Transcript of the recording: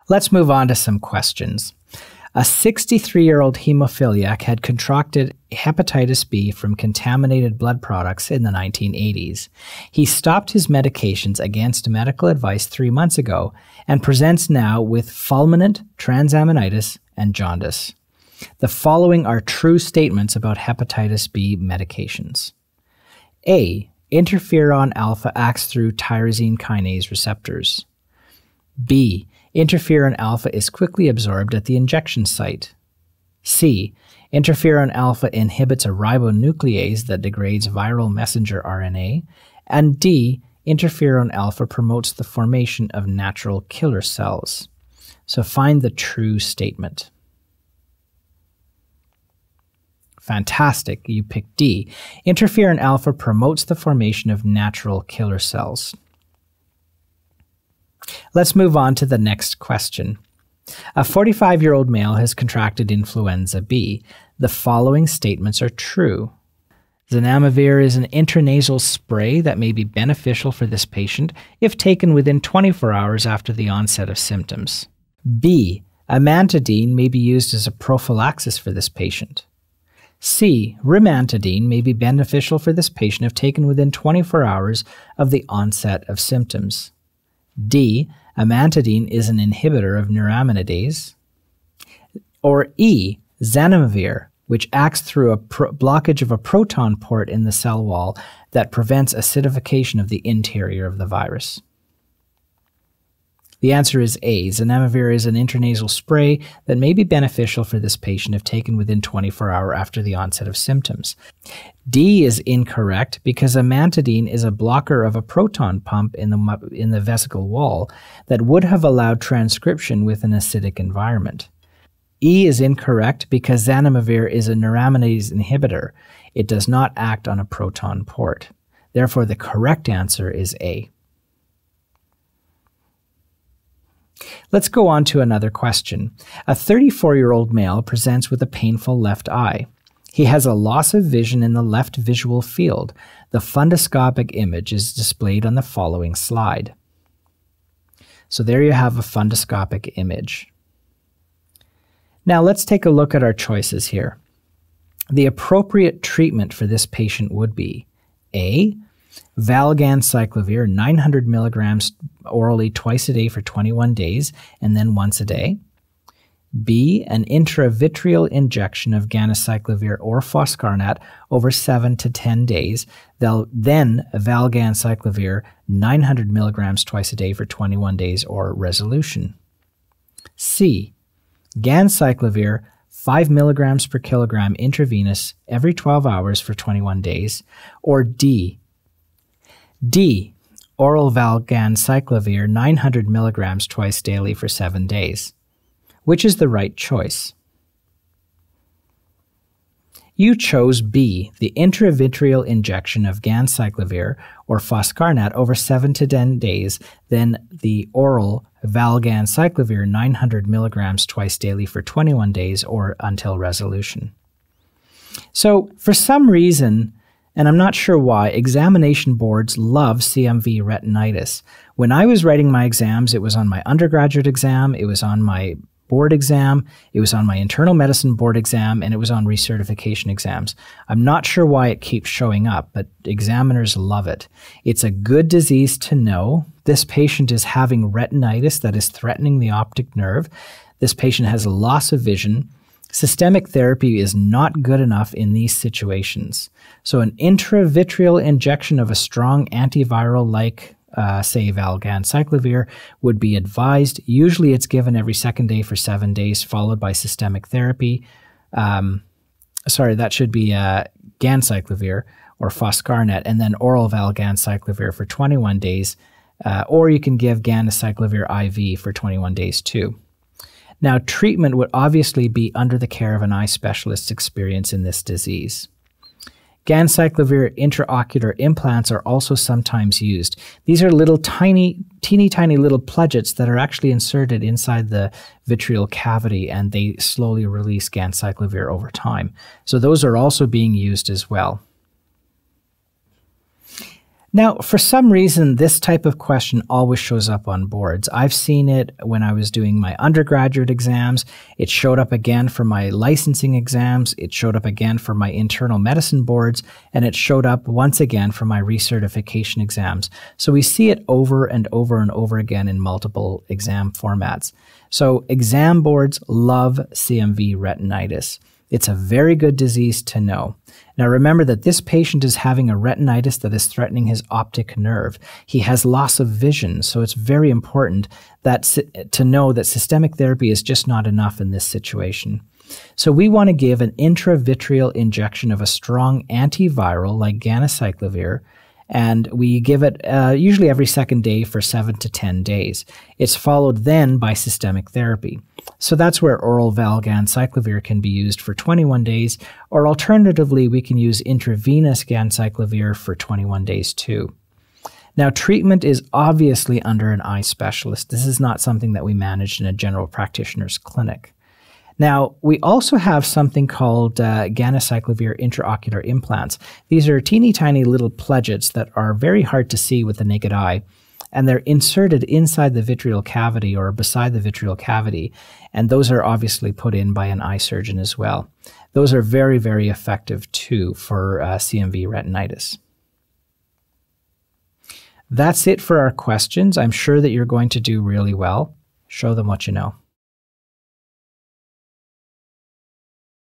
Let's move on to some questions. A 63-year-old hemophiliac had contracted hepatitis B from contaminated blood products in the 1980s. He stopped his medications against medical advice 3 months ago and presents now with fulminant transaminitis and jaundice. The following are true statements about hepatitis B medications. A. Interferon alpha acts through tyrosine kinase receptors. B. Interferon alpha is quickly absorbed at the injection site. C. Interferon alpha inhibits a ribonuclease that degrades viral messenger RNA. And D. Interferon alpha promotes the formation of natural killer cells. So find the true statement. Fantastic, you picked D. Interferon alpha promotes the formation of natural killer cells. Let's move on to the next question. A 45-year-old male has contracted influenza B. The following statements are true. Zanamivir is an intranasal spray that may be beneficial for this patient if taken within 24 hours after the onset of symptoms. B. Amantadine may be used as a prophylaxis for this patient. C. Rimantadine may be beneficial for this patient if taken within 24 hours of the onset of symptoms. D. Amantadine is an inhibitor of neuraminidase. Or E. Zanamivir, which acts through a blockage of a proton port in the cell wall that prevents acidification of the interior of the virus. The answer is A. Zanamivir is an intranasal spray that may be beneficial for this patient if taken within 24 hours after the onset of symptoms. D is incorrect because amantadine is a blocker of a proton pump in the vesicle wall that would have allowed transcription with an acidic environment. E is incorrect because zanamivir is a neuraminidase inhibitor. It does not act on a proton port. Therefore, the correct answer is A. Let's go on to another question. A 34-year-old male presents with a painful left eye. He has a loss of vision in the left visual field. The fundoscopic image is displayed on the following slide. So there you have a fundoscopic image. Now let's take a look at our choices here. The appropriate treatment for this patient would be A. Valganciclovir 900 milligrams orally twice a day for 21 days and then once a day. B. An intravitreal injection of ganacyclovir or foscarnet over 7 to 10 days. Then valganciclovir 900 milligrams twice a day for 21 days or resolution. C. Ganciclovir 5 milligrams per kilogram intravenous every 12 hours for 21 days. Or D. Oral valganciclovir 900 milligrams twice daily for 7 days. Which is the right choice? You chose B, the intravitreal injection of ganciclovir or foscarnet over 7 to 10 days, then the oral valganciclovir 900 milligrams twice daily for 21 days or until resolution. So for some reason, and I'm not sure why, examination boards love CMV retinitis. When I was writing my exams, it was on my undergraduate exam, it was on my board exam, it was on my internal medicine board exam, and it was on recertification exams. I'm not sure why it keeps showing up, but examiners love it. It's a good disease to know. This patient is having retinitis that is threatening the optic nerve. This patient has a loss of vision. Systemic therapy is not good enough in these situations. So an intravitreal injection of a strong antiviral like say valganciclovir would be advised. Usually it's given every second day for 7 days, followed by systemic therapy. That should be ganciclovir or foscarnet, and then oral valganciclovir for 21 days, or you can give ganacyclovir IV for 21 days too. Now, treatment would obviously be under the care of an eye specialist's experience in this disease. Ganciclovir intraocular implants are also sometimes used. These are little teeny tiny little plugets that are actually inserted inside the vitreal cavity, and they slowly release ganciclovir over time. So those are also being used as well. Now, for some reason, this type of question always shows up on boards. I've seen it when I was doing my undergraduate exams. It showed up again for my licensing exams. It showed up again for my internal medicine boards, and it showed up once again for my recertification exams. So we see it over and over and over again in multiple exam formats. So exam boards love CMV retinitis. It's a very good disease to know. Now remember that this patient is having a retinitis that is threatening his optic nerve. He has loss of vision, so it's very important to know that systemic therapy is just not enough in this situation. So we want to give an intravitreal injection of a strong antiviral like ganacyclovir, and we give it usually every second day for 7 to 10 days. It's followed then by systemic therapy. So that's where oral valganciclovir can be used for 21 days, or alternatively, we can use intravenous ganciclovir for 21 days too. Now, treatment is obviously under an eye specialist. This is not something that we manage in a general practitioner's clinic. Now, we also have something called ganacyclovir intraocular implants. These are teeny tiny little pledgets that are very hard to see with the naked eye, and they're inserted inside the vitreal cavity or beside the vitreal cavity, and those are obviously put in by an eye surgeon as well. Those are very, very effective too for CMV retinitis. That's it for our questions. I'm sure that you're going to do really well. Show them what you know.